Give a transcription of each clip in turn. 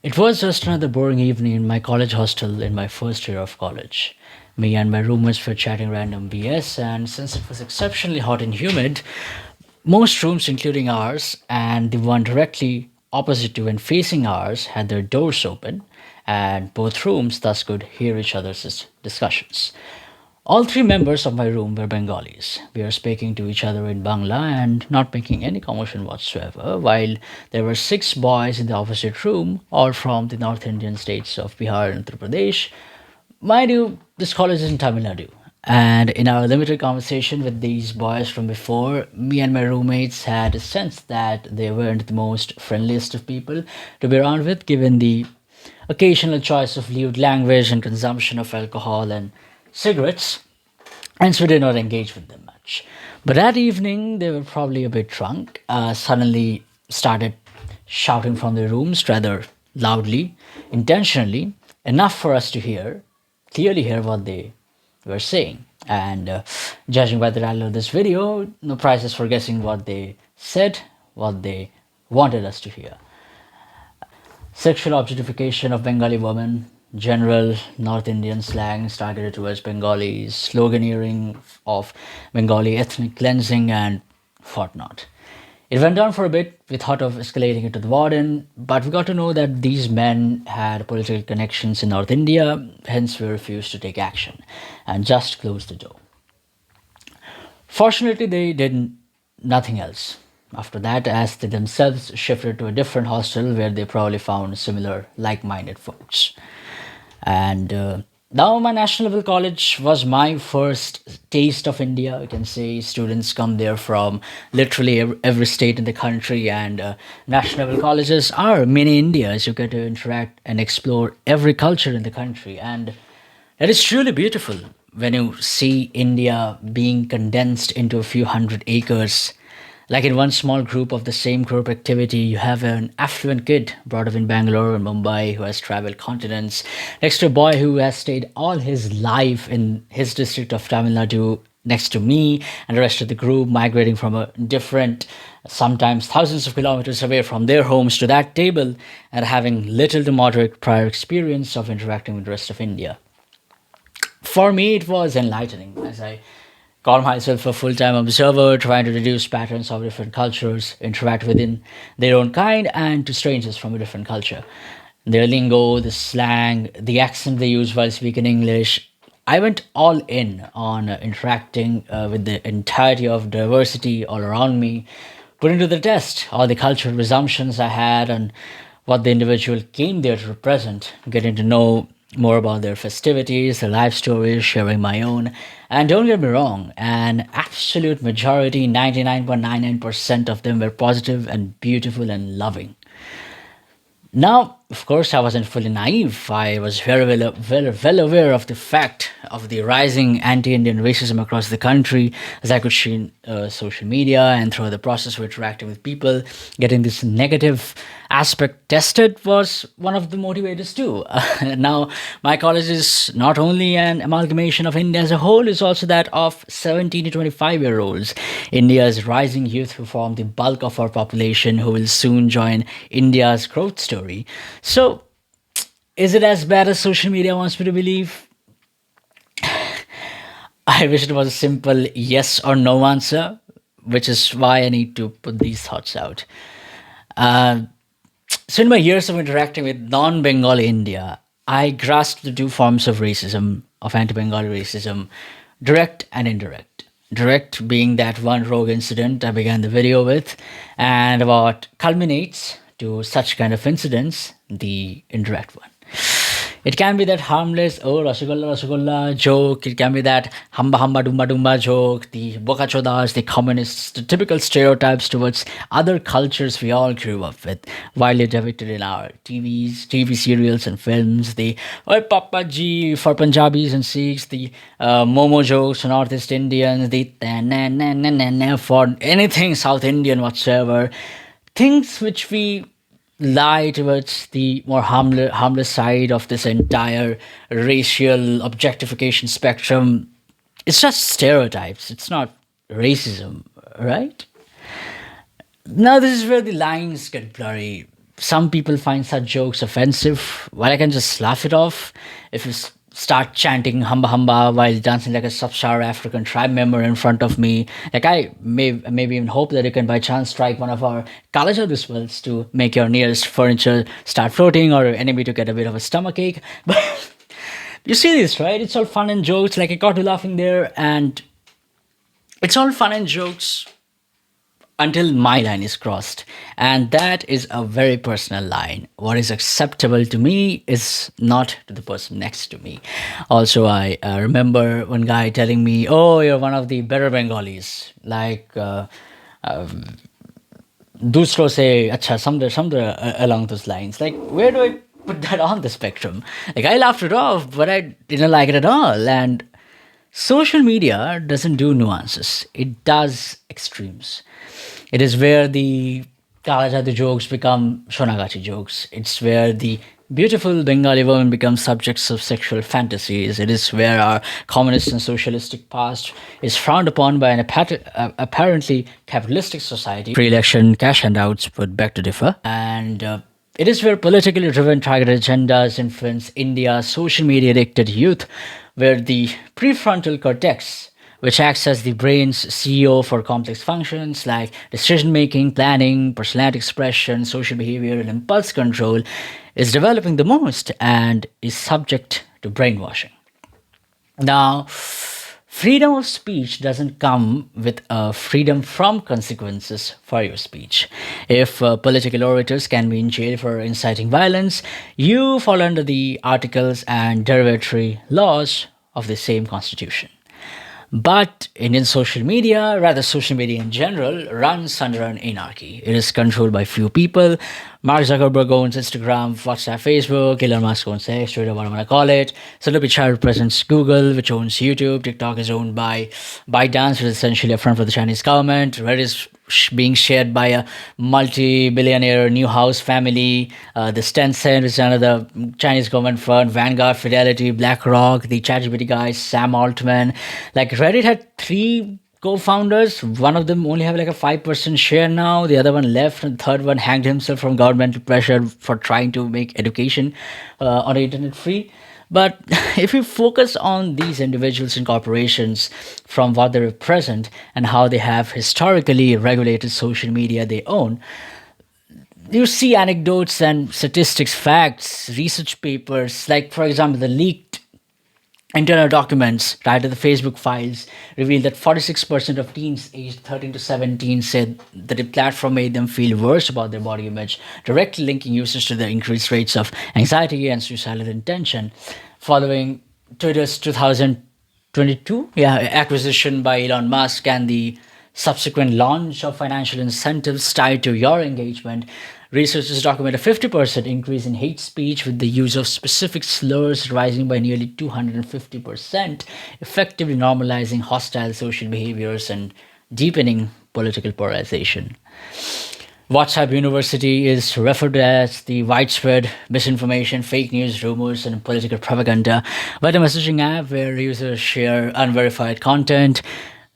It was just another boring evening in my college hostel in my first year of college. Me and my roommates were chatting random BS, and since it was exceptionally hot and humid, most rooms, including ours, and the one directly opposite to and facing ours, had their doors open, and both rooms thus could hear each other's discussions. All three members of my room were Bengalis. We were speaking to each other in Bangla and not making any commotion whatsoever, while there were six boys in the opposite room, all from the North Indian states of Bihar and Uttar Pradesh. Mind you, this college is in Tamil Nadu. And in our limited conversation with these boys from before, me and my roommates had a sense that they weren't the most friendliest of people to be around with, given the occasional choice of lewd language and consumption of alcohol and cigarettes, and so we did not engage with them much. But that evening, they were probably a bit drunk, suddenly started shouting from their rooms rather loudly, intentionally, enough for us to clearly hear what they were saying. And judging by the title of this video, no prizes for guessing what they said, what they wanted us to hear. Sexual objectification of Bengali women, general North Indian slangs targeted towards Bengalis, sloganeering of Bengali ethnic cleansing, and whatnot. It went on for a bit. We thought of escalating it to the warden, but we got to know that these men had political connections in North India, hence we refused to take action and just closed the door. Fortunately, they did nothing else after that, as they themselves shifted to a different hostel where they probably found similar like minded folks. And now, my national level college was my first taste of India. You can say students come there from literally every state in the country, and national level colleges are mini Indias. You get to interact and explore every culture in the country, and it is truly beautiful when you see India being condensed into a few hundred acres. Like in one small group of the same group activity, you have an affluent kid brought up in Bangalore and Mumbai who has traveled continents, next to a boy who has stayed all his life in his district of Tamil Nadu, next to me and the rest of the group migrating from a different, sometimes thousands of kilometers away from their homes to that table and having little to moderate prior experience of interacting with the rest of India. For me, it was enlightening as I call myself a full time observer, trying to deduce patterns of different cultures, interact within their own kind, and to strangers from a different culture. Their lingo, the slang, the accent they use while speaking English. I went all in on interacting with the entirety of diversity all around me, putting to the test all the cultural assumptions I had and what the individual came there to represent, getting to know more about their festivities, their life stories, sharing my own. And don't get me wrong, an absolute majority, 99.99% of them were positive and beautiful and loving. Now, of course, I wasn't fully naive. I was well aware of the fact of the rising anti-Indian racism across the country, as I could see in social media and through the process of interacting with people. Getting this negative aspect tested was one of the motivators too. Now, my college is not only an amalgamation of India as a whole, it's also that of 17 to 25-year-olds, India's rising youth who form the bulk of our population, who will soon join India's growth story. So, is it as bad as social media wants me to believe? I wish it was a simple yes or no answer, which is why I need to put these thoughts out. Uh, so, in my years of interacting with non Bengali India, I grasped the two forms of racism, of anti Bengali racism, direct and indirect. Direct being that one rogue incident I began the video with, and what culminates to such kind of incidents, the indirect one. It can be that harmless, oh, Rasgulla joke. It can be that hamba hamba dumba dumba joke, the boka chodas, the communists, the typical stereotypes towards other cultures we all grew up with, widely depicted in our TV serials and films. The Oi Papa Ji for Punjabis and Sikhs, the Momo jokes for Northeast Indians, the na na na na na for anything South Indian whatsoever. Things which we lie towards the more harmless side of this entire racial objectification spectrum. It's just stereotypes. It's not racism, right? Now, this is where the lines get blurry. some people find such jokes offensive, while I can just laugh it off. If you start chanting hamba hamba while dancing like a sub-Saharan African tribe member in front of me, like I maybe even hope that you can by chance strike one of our Kalajadu swells to make your nearest furniture start floating or your enemy to get a bit of a stomach ache. But you see this, right? It's all fun and jokes. Like I got you laughing there, and it's all fun and jokes until my line is crossed. And that is a very personal line. What is acceptable to me is not to the person next to me. Also, I remember one guy telling me, "Oh, you're one of the better Bengalis." Like, दूसरों से अच्छा somewhere along those lines. Like, where do I put that on the spectrum? Like, I laughed it off, but I didn't like it at all. And social media doesn't do nuances, it does extremes. It is where the Kalajati jokes become Shonagachi jokes. It's where the beautiful Bengali women become subjects of sexual fantasies. It is where our communist and socialistic past is frowned upon by an apparently capitalistic society. Pre election cash handouts would beg to differ. And it is where politically driven targeted agendas influence India's social media addicted youth, where the prefrontal cortex, which acts as the brain's CEO for complex functions like decision making, planning, personality expression, social behavior, and impulse control, is developing the most and is subject to brainwashing. Now, freedom of speech doesn't come with freedom from consequences for your speech. If political orators can be in jail for inciting violence, you fall under the articles and derogatory laws of the same constitution. But Indian social media, rather social media in general, runs under an anarchy. It is controlled by few people. Mark Zuckerberg owns Instagram, WhatsApp, Facebook, Elon Musk owns X, Twitter, what I'm gonna call it. Sundar Pichai represents Google, which owns YouTube. TikTok is owned by ByteDance, which is essentially a front for the Chinese government. Reddit is being shared by a multi-billionaire Newhouse family. The Tencent is another Chinese government fund. Vanguard, Fidelity, BlackRock, the ChatGPT guys, Sam Altman. Like Reddit had three co-founders. One of them only have like a 5% share now. The other one left, and the third one hanged himself from governmental pressure for trying to make education on the internet free. But if we focus on these individuals and corporations from what they represent and how they have historically regulated social media they own, you see anecdotes and statistics, facts, research papers, like, for example, the leaked internal documents tied to the Facebook files reveal that 46% of teens aged 13 to 17 said that the platform made them feel worse about their body image, directly linking users to the increased rates of anxiety and suicidal intention. Following Twitter's 2022 acquisition by Elon Musk and the subsequent launch of financial incentives tied to your engagement, researchers document a 50% increase in hate speech, with the use of specific slurs rising by nearly 250%, effectively normalizing hostile social behaviors and deepening political polarization. WhatsApp University is referred to as the widespread misinformation, fake news, rumors, and political propaganda, but a messaging app where users share unverified content,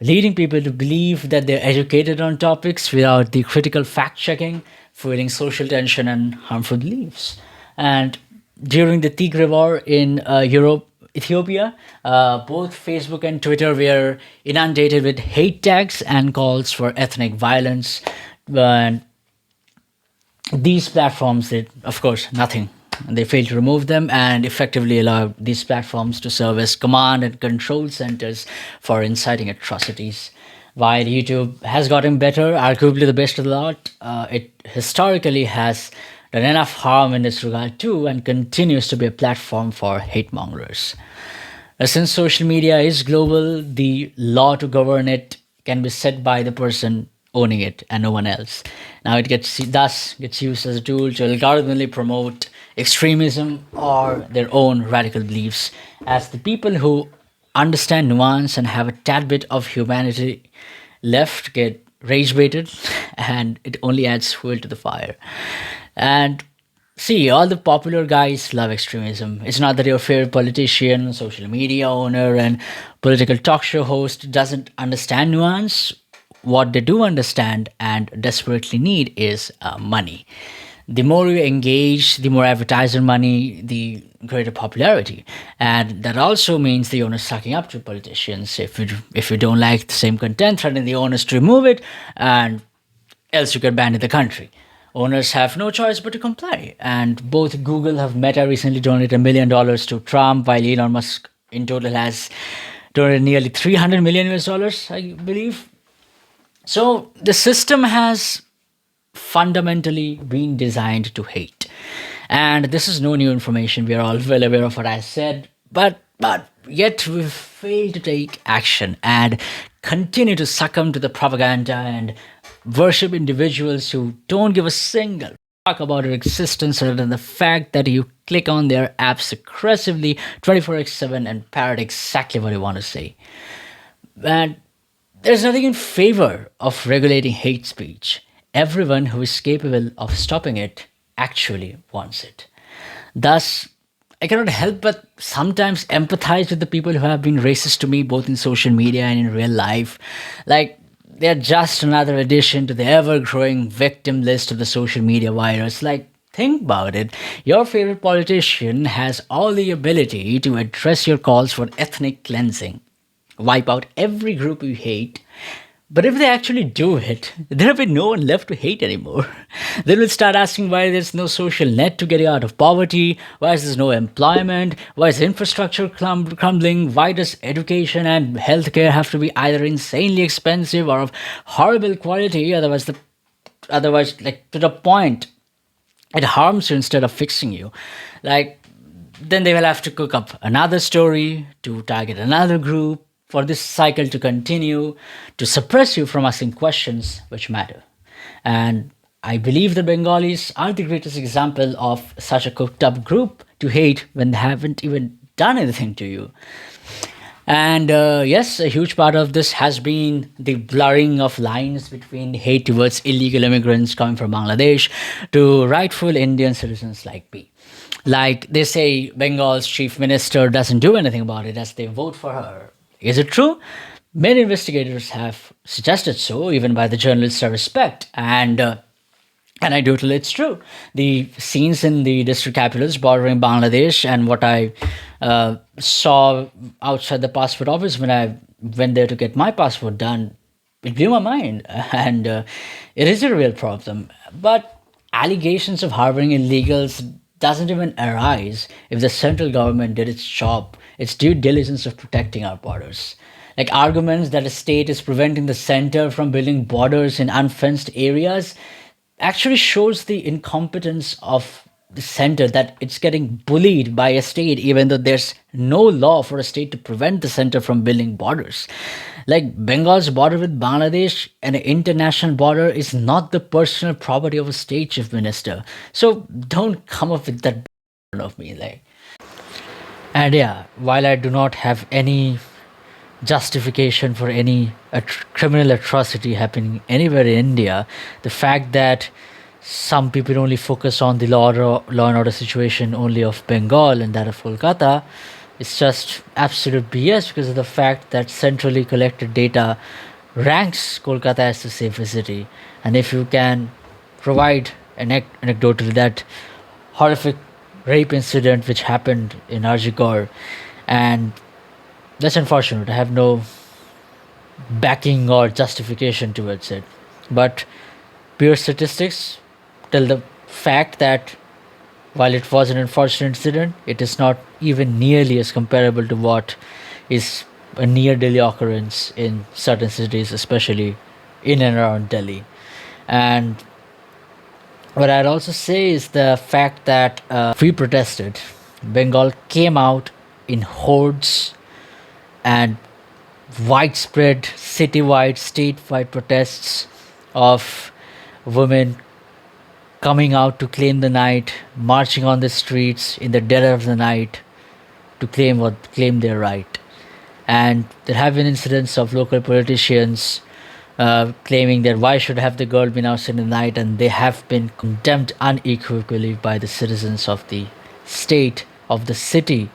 leading people to believe that they're educated on topics without the critical fact checking, fueling social tension and harmful beliefs. And during the Tigray War in Ethiopia, both Facebook and Twitter were inundated with hate tags and calls for ethnic violence. And these platforms did, of course, nothing. They failed to remove them and effectively allowed these platforms to serve as command and control centers for inciting atrocities. While YouTube has gotten better, arguably the best of the lot, it historically has done enough harm in this regard too, and continues to be a platform for hate mongers. Since social media is global, the law to govern it can be set by the person owning it and no one else. Now it thus gets used as a tool to algorithmically promote extremism or their own radical beliefs, as the people who understand nuance and have a tad bit of humanity left get rage baited, and it only adds fuel to the fire. And see, all the popular guys love extremism. It's not that your favorite politician, social media owner, and political talk show host doesn't understand nuance. What they do understand and desperately need is money. The more you engage, the more advertiser money, the greater popularity. And that also means the owners sucking up to politicians. If you don't like the same content, threaten the owners to remove it, and else you get banned in the country. Owners have no choice but to comply. And both Google have Meta recently donated $1 million to Trump, while Elon Musk in total has donated nearly 300 million US dollars, I believe. So the system has fundamentally been designed to hate. And this is no new information. We are all well aware of what I said, but yet we fail to take action and continue to succumb to the propaganda and worship individuals who don't give a single fuck about your existence other than the fact that you click on their apps aggressively 24x7 and parrot exactly what you want to say. And there's nothing in favor of regulating hate speech. Everyone who is capable of stopping it actually wants it. Thus, I cannot help but sometimes empathize with the people who have been racist to me both in social media and in real life. Like, they're just another addition to the ever growing victim list of the social media virus. Like, think about it. Your favorite politician has all the ability to address your calls for ethnic cleansing, wipe out every group you hate. But if they actually do it, there'll be no one left to hate anymore. They will start asking why there's no social net to get you out of poverty, why is there no employment, why is infrastructure crumbling, why does education and healthcare have to be either insanely expensive or of horrible quality, otherwise like to the point it harms you instead of fixing you. Like, then they will have to cook up another story to target another group for this cycle to continue to suppress you from asking questions which matter. And I believe the Bengalis are the greatest example of such a cooked up group to hate when they haven't even done anything to you. And yes, a huge part of this has been the blurring of lines between hate towards illegal immigrants coming from Bangladesh to rightful Indian citizens like me. Like they say, Bengal's chief minister doesn't do anything about it as they vote for her. Is it true? Many investigators have suggested so, even by the journalists I respect. And anecdotally, it's true. The scenes in the district capitals bordering Bangladesh and what I saw outside the passport office when I went there to get my passport done, it blew my mind. And it is a real problem. But allegations of harboring illegals doesn't even arise if the central government did its job, its due diligence of protecting our borders. Like arguments that a state is preventing the center from building borders in unfenced areas actually shows the incompetence of the center, that it's getting bullied by a state even though there's no law for a state to prevent the center from building borders. Like Bengal's border with Bangladesh, an international border, is not the personal property of a state chief minister. So don't come up with that of me. Like, and yeah, while I do not have any justification for any criminal atrocity happening anywhere in India, the fact that some people only focus on the law and order situation only of Bengal and that of Kolkata is just absolute BS, because of the fact that centrally collected data ranks Kolkata as the safest city. And if you can provide an anecdotal that horrific rape incident which happened in Arjigor, and that's unfortunate. I have no backing or justification towards it. But pure statistics tell the fact that while it was an unfortunate incident, it is not even nearly as comparable to what is a near daily occurrence in certain cities, especially in and around Delhi. And what I'd also say is the fact that we protested. Bengal came out in hordes and widespread citywide, statewide protests of women coming out to claim the night, marching on the streets in the dead of the night to claim their right. And there have been incidents of local politicians claiming that why should have the girl been outside in the night, and they have been condemned unequivocally by the citizens of the state, of the city,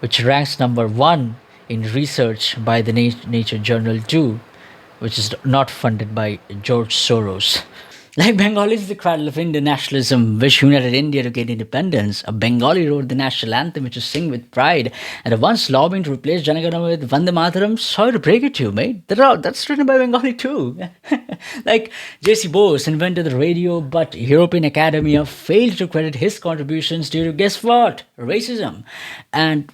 which ranks number one in research by the Nature Journal too, which is not funded by George Soros. Like Bengali is the cradle of Indian nationalism, which united India to gain independence. A Bengali wrote the national anthem, which is sing with pride, and once lobbying to replace Janagadama with Vande Mataram. Sorry to break it to you, mate. That's written by Bengali too. Like J.C. Bose invented the radio, but European Academia failed to credit his contributions due to guess what? Racism. And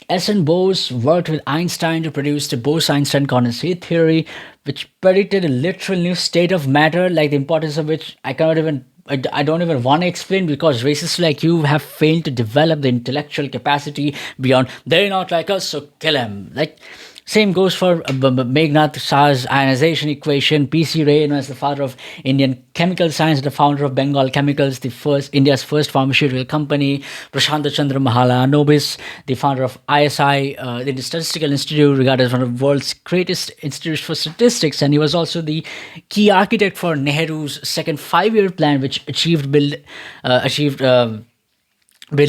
S.N. Bose worked with Einstein to produce the Bose-Einstein condensate theory, which predicted a literal new state of matter, like the importance of which I don't even want to explain because racists like you have failed to develop the intellectual capacity beyond they're not like us, so kill them. Like same goes for Meghnad Shah's ionization equation. P.C. Ray as the father of Indian chemical science, the founder of Bengal Chemicals, the first India's first pharmaceutical company. Prashant Chandra Mahalanobis, the founder of ISI, the Statistical Institute, regarded as one of the world's greatest institutes for statistics, and he was also the key architect for Nehru's second five-year plan, which achieved. Build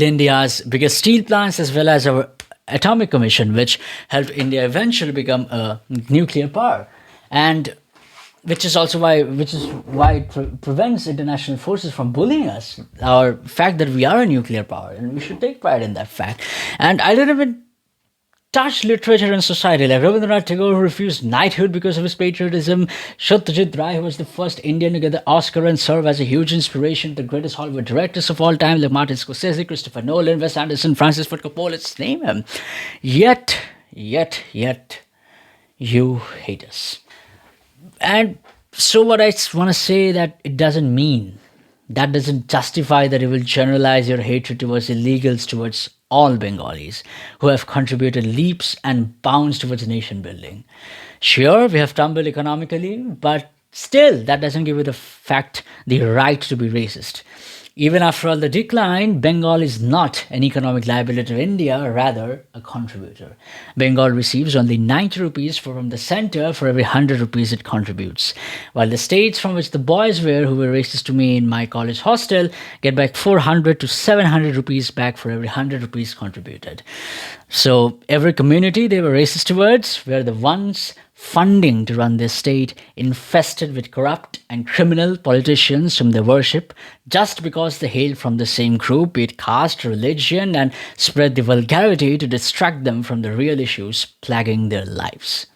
India's biggest steel plants as well as our atomic commission, which helped India eventually become a nuclear power, and which is why it prevents international forces from bullying us. Our fact that we are a nuclear power, and we should take pride in that fact. And I didn't even touch literature and society, like Rabindranath Tagore, who refused knighthood because of his patriotism, Satyajit Ray, who was the first Indian to get the Oscar and serve as a huge inspiration to the greatest Hollywood directors of all time, like Martin Scorsese, Christopher Nolan, Wes Anderson, Francis Ford Coppola, let's name him. Yet, you hate us. And so what I want to say that it doesn't mean, that doesn't justify that you will generalize your hatred towards illegals towards all Bengalis who have contributed leaps and bounds towards nation building. Sure, we have tumbled economically, but still, that doesn't give you the right to be racist. Even after all the decline, Bengal is not an economic liability to India, rather a contributor. Bengal receives only 90 rupees from the center for every 100 rupees it contributes, while the states from which the boys were, who were racist to me in my college hostel, get back 400 to 700 rupees back for every 100 rupees contributed. So every community they were racist towards were the ones funding to run their state, infested with corrupt and criminal politicians whom they worship just because they hail from the same group, be it caste, religion, and spread the vulgarity to distract them from the real issues plaguing their lives.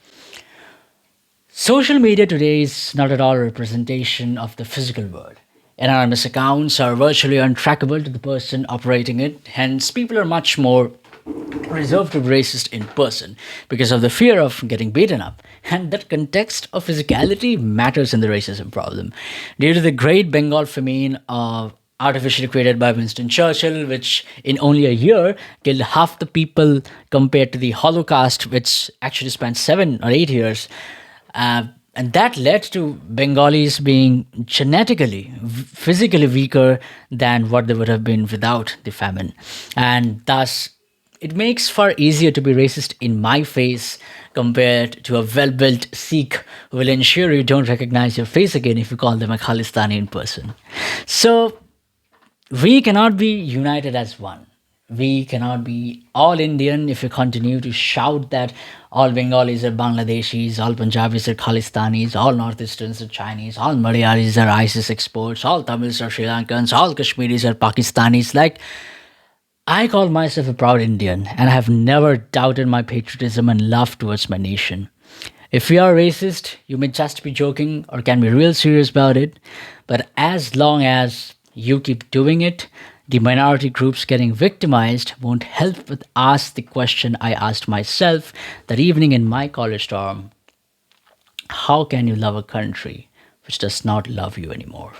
Social media today is not at all a representation of the physical world. Anonymous accounts are virtually untrackable to the person operating it, hence people are much more reserved to be racist in person because of the fear of getting beaten up. And that context of physicality matters in the racism problem. Due to the Great Bengal Famine, artificially created by Winston Churchill, which in only a year killed half the people compared to the Holocaust, which actually spanned 7 or 8 years. And that led to Bengalis being genetically, physically weaker than what they would have been without the famine. And thus, it makes far easier to be racist in my face compared to a well-built Sikh who will ensure you don't recognize your face again if you call them a Khalistani in person. So, we cannot be united as one. We cannot be all Indian if we continue to shout that all Bengalis are Bangladeshis, all Punjabis are Khalistanis, all Northeasterns are Chinese, all Malayalis are ISIS exports, all Tamils are Sri Lankans, all Kashmiris are Pakistanis. Like, I call myself a proud Indian and I have never doubted my patriotism and love towards my nation. If we are racist, you may just be joking or can be real serious about it, but as long as you keep doing it, the minority groups getting victimized won't help but ask the question I asked myself that evening in my college dorm: how can you love a country which does not love you anymore?